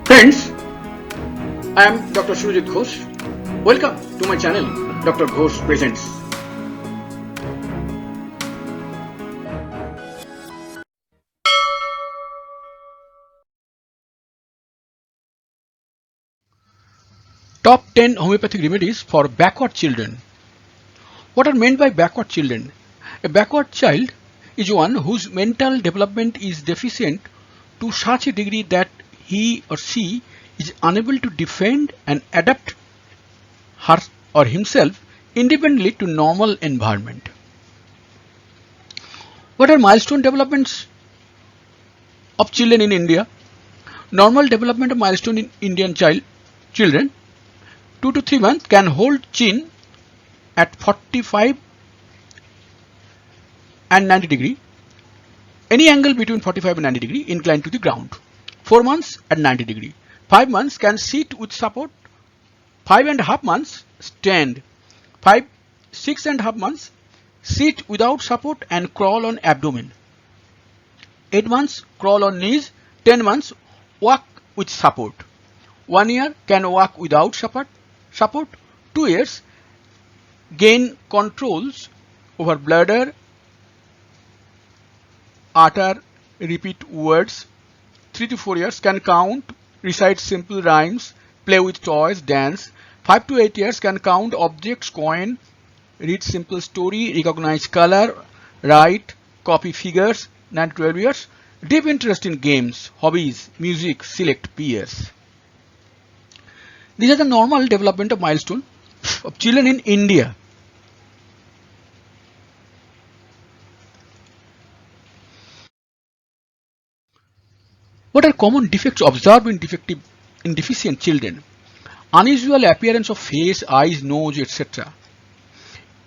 Friends, I am Dr. Surajit Ghosh. Welcome to my channel, Dr. Ghosh Presents. Top 10 homeopathic remedies for backward children. What are meant by backward children? A backward child is one whose mental development is deficient to such a degree that he or she is unable to defend and adapt her or himself independently to normal environment. What are milestone developments of children in India? Normal development of milestone in Indian children 2 to 3 months can hold chin at 45 and 90 degree, any angle between 45 and 90 degree inclined to the ground. 4 months at 90 degree. 5 months can sit with support. 5.5 months stand. 6.5 months sit without support and crawl on abdomen. 8 months crawl on knees. 10 months walk with support. 1 year can walk without support. 2 years gain controls over bladder, utter, repeat words. 3 to 4 years can count, recite simple rhymes, play with toys, dance. 5 to 8 years can count objects, coin, read simple story, recognize color, write, copy figures. 9 to 12 years, deep interest in games, hobbies, music, select peers. These are the normal development of milestone of children in India. What are common defects observed in deficient children? Unusual appearance of face, eyes, nose, etc.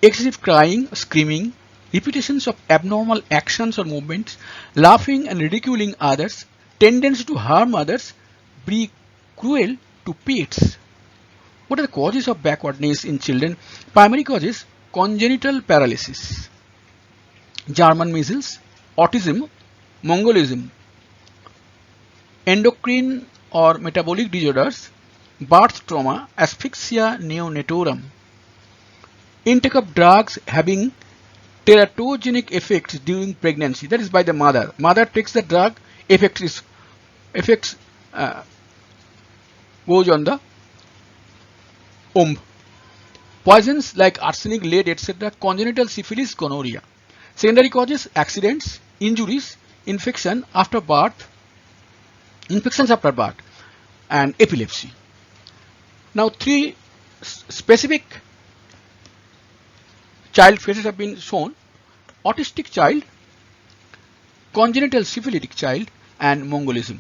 Excessive crying, screaming, repetitions of abnormal actions or movements, laughing and ridiculing others, tendency to harm others, be cruel to pets. What are the causes of backwardness in children? Primary causes: congenital paralysis, German measles, autism, Mongolism, endocrine or metabolic disorders, birth trauma, asphyxia neonatorum, intake of drugs having teratogenic effects during pregnancy, that is by the mother. Mother takes the drug, effects goes on the womb. Poisons like arsenic, lead, etc. Congenital syphilis, gonorrhea. Secondary causes: accidents, injuries, infections after birth, and epilepsy. Now, 3 specific child phases have been shown: autistic child, congenital syphilitic child, and Mongolism.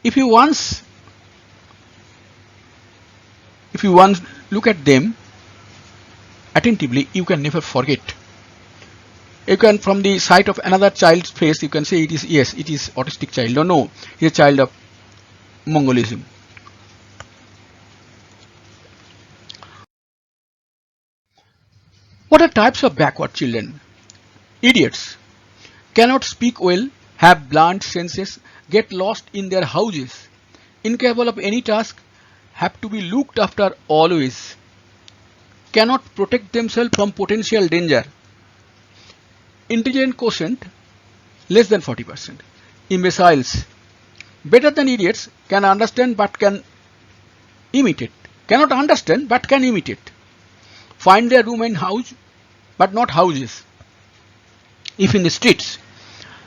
If you once look at them attentively, you can never forget. You can, from the sight of another child's face, you can say it is, yes, it is autistic child. No, he is a child of Mongolism. What are types of backward children? Idiots, cannot speak well, have blunt senses, get lost in their houses, incapable of any task, have to be looked after always, cannot protect themselves from potential danger, intelligent quotient less than 40%, imbeciles, better than idiots, can understand but can imitate, cannot understand but can imitate, find their room in house but not houses if in the streets,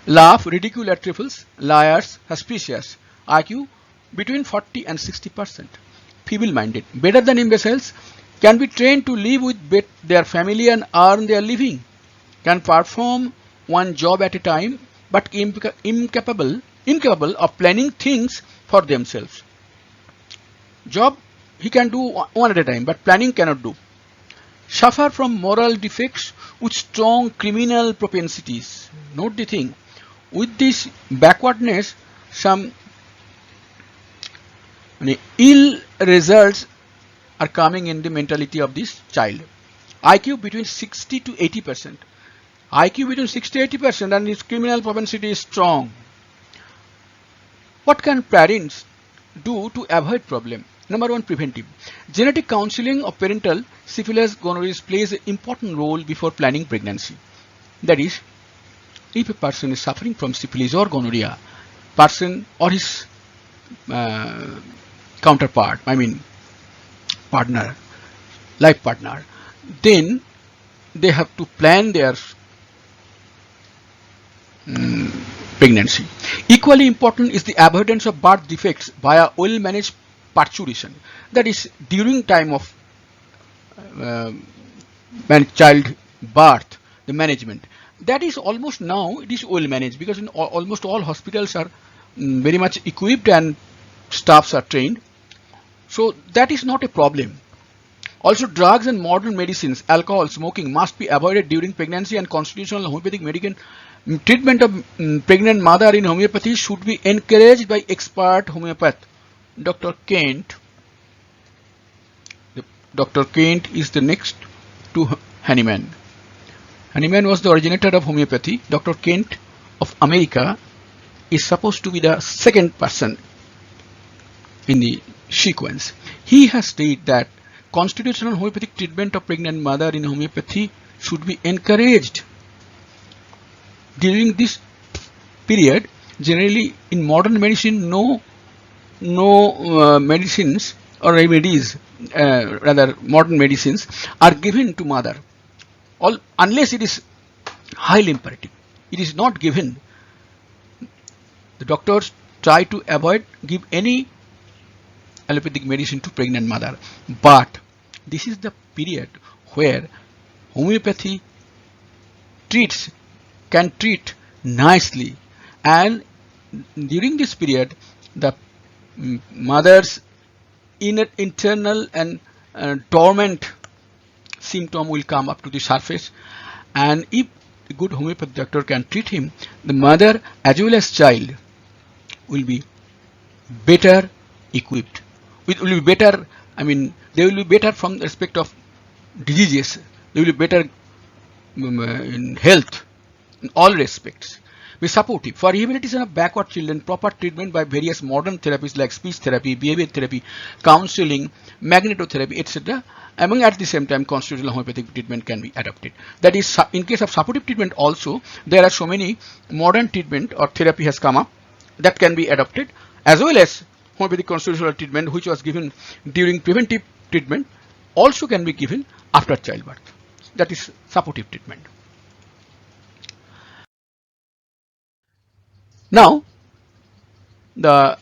laugh, ridicule at trifles, liars, suspicious, IQ between 40 and 60%, feeble-minded, better than imbeciles, can be trained to live with their family and earn their living, can perform one job at a time but incapable of planning things for themselves. Job he can do one at a time, but planning cannot do. Suffer from moral defects with strong criminal propensities. Note the thing, with this backwardness, some ill results are coming in the mentality of this child. IQ between 60 to 80%. IQ between 60 to 80% and his criminal propensity is strong. What can parents do to avoid problem? Number one, preventive. Genetic counseling of parental syphilis gonorrhea plays an important role before planning pregnancy. That is, if a person is suffering from syphilis or gonorrhea, person or his counterpart, I mean partner, life partner, then they have to plan their pregnancy. Equally important is the avoidance of birth defects via well-managed parturition. That is, during time of child birth, the management. That is almost now it is well managed, because in almost all hospitals are very much equipped and staffs are trained. So that is not a problem. Also, drugs and modern medicines, alcohol, smoking must be avoided during pregnancy, and constitutional homeopathic medical treatment of pregnant mother in homeopathy should be encouraged by expert homeopath Dr. Kent. Dr. Kent is the next to Hahnemann. Hahnemann was the originator of homeopathy. Dr. Kent of America is supposed to be the second person in the sequence. He has stated that constitutional homeopathic treatment of pregnant mother in homeopathy should be encouraged. During this period, generally in modern medicine, no medicines or remedies, rather modern medicines are given to mother, unless it is highly imperative. It is not given. The doctors try to avoid give any allopathic medicine to pregnant mother, but this is the period where homeopathy can treat nicely, and during this period the mother's internal and dormant symptom will come up to the surface, and if a good homeopathy doctor can treat him, the mother as well as child will be better equipped. It will be better, I mean, they will be better from the respect of diseases. They will be better in health in all respects. Be supportive. For rehabilitation of backward children, proper treatment by various modern therapies like speech therapy, behavior therapy, counseling, magnetotherapy, etc. Among at the same time, constitutional homeopathic treatment can be adopted. That is, in case of supportive treatment also, there are so many modern treatment or therapy has come up that can be adopted, as well as homeopathic constitutional treatment which was given during preventive treatment also can be given after childbirth. That is supportive treatment. Now, the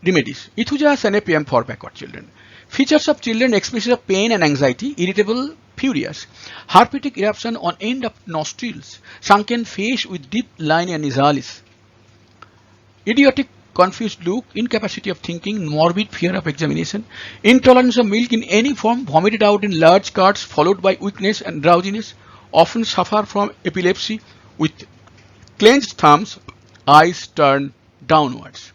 remedies. Ithuja senepium for backward children. Features of children: expression of pain and anxiety, irritable, furious, herpetic eruption on end of nostrils, sunken face with deep linea nasalis, idiotic confused look, incapacity of thinking, morbid fear of examination, intolerance of milk in any form, vomited out in large curds, followed by weakness and drowsiness, often suffer from epilepsy with clenched thumbs, eyes turned downwards.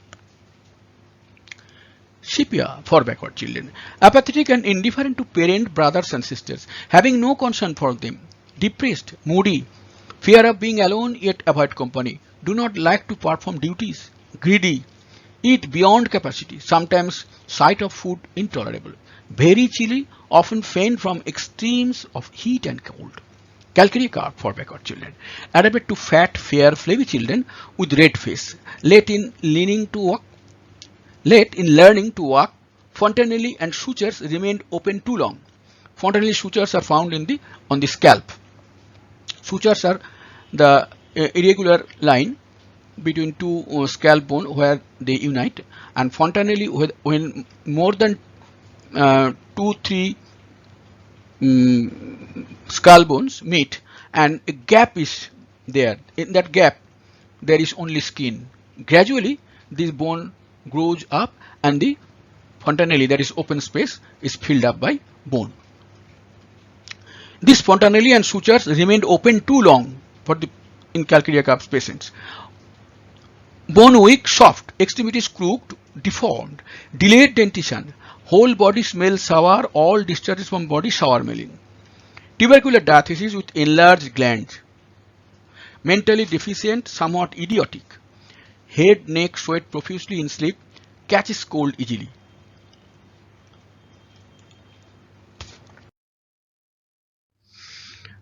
Sepia for backward children. Apathetic and indifferent to parent, brothers and sisters, having no concern for them, depressed, moody, fear of being alone yet avoid company, do not like to perform duties, greedy, eat beyond capacity, sometimes sight of food intolerable, very chilly, often faint from extremes of heat and cold. Calcarea carp for backward children. Adapted to fat, fair, flabby children with red face, late in learning to walk, fontanelle and sutures remained open too long. Fontanelle sutures are found on the scalp. Sutures are the irregular line between two scalp bone where they unite, and fontanelle when more than 2-3 skull bones meet and a gap is there. In that gap there is only skin. Gradually this bone grows up and the fontanelle, that is open space, is filled up by bone. This fontanelle and sutures remained open too long in Calcarea carp patients. Bone weak, soft, extremities crooked, deformed, delayed dentition, whole body smell sour, all discharges from body sour smelling. Tubercular diathesis with enlarged glands. Mentally deficient, somewhat idiotic. head, neck, sweat profusely in sleep, catches cold easily.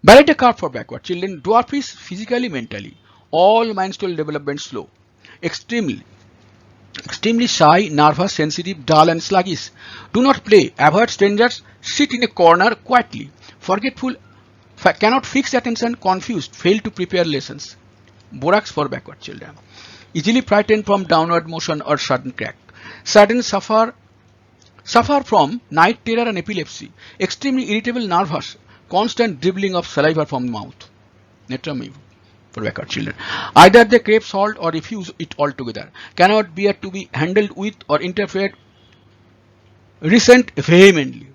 Belletta curve for backward children. Dwarf is physically, mentally. All milestone development slow. Extremely shy, nervous, sensitive, dull and sluggish. Do not play. Avoid strangers. Sit in a corner quietly. Forgetful. Cannot fix attention. Confused. Fail to prepare lessons. Borax for backward children. Easily frightened from downward motion or sudden crack. Sudden suffer from night terror and epilepsy. Extremely irritable, nervous. Constant dribbling of saliva from the mouth. Netrami for backward children. Either they crave salt or refuse it altogether. Cannot bear to be handled with or interfered. Resent vehemently.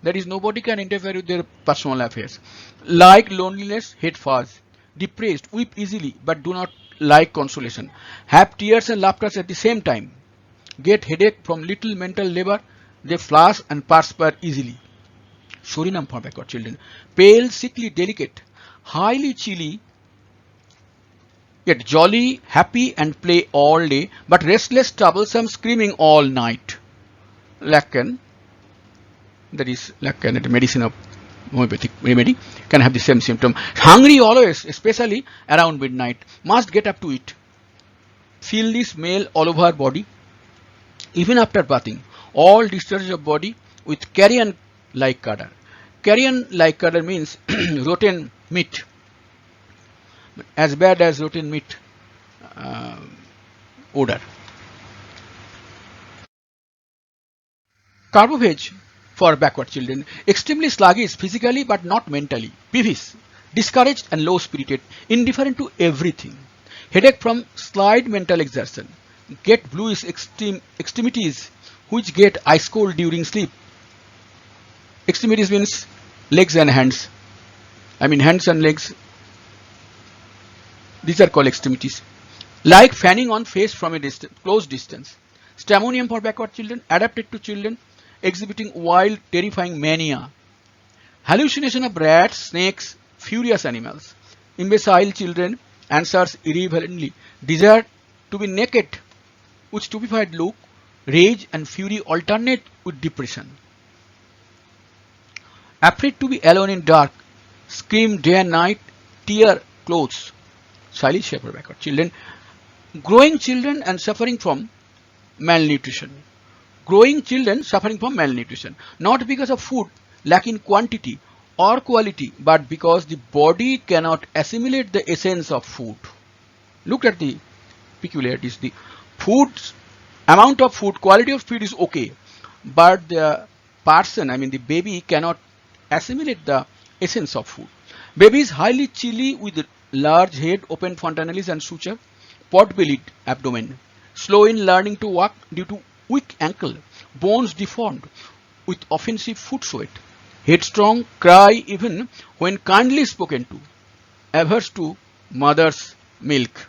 That is, nobody can interfere with their personal affairs. Like loneliness, hate fuzz. Depressed, weep easily but do not like consolation. Have tears and laughter at the same time. Get headache from little mental labor. They flash and perspire easily. Suriname for backward children. Pale, sickly, delicate, highly chilly, yet jolly, happy and play all day, but restless, troublesome, screaming all night. Lacan, that is Lacan, the medicine of homeopathic remedy, can have the same symptom. Hungry always, especially around midnight. Must get up to eat. Feel the smell all over body, even after bathing. All discharge of body with carrion-like color. Carrion-like color means rotten meat. As bad as rotten meat odor. Carbophage for backward children. Extremely sluggish physically but not mentally. Peevish, discouraged and low-spirited. Indifferent to everything. Headache from slight mental exertion. Get bluish extremities which get ice cold during sleep. Extremities means legs and hands. I mean hands and legs. These are called extremities. Like fanning on face from a close distance. Stramonium for backward children. Adapted to children exhibiting wild, terrifying mania. Hallucination of rats, snakes, furious animals. Imbecile children answers irreverently. Desire to be naked with stupefied look. Rage and fury alternate with depression. Afraid to be alone in dark. Scream day and night. Tear clothes. Silent shepherd backward children. Growing children and suffering from malnutrition. Growing children suffering from malnutrition. Not because of food lack in quantity or quality, but because the body cannot assimilate the essence of food. Look at the peculiarities. The food's amount of food, quality of food is okay, but the person, I mean the baby, cannot assimilate the essence of food. Baby is highly chilly with large head, open fontanelles and suture, pot-bellied abdomen, slow in learning to walk due to weak ankle, bones deformed with offensive foot sweat, headstrong, cry even when kindly spoken to, averse to mother's milk.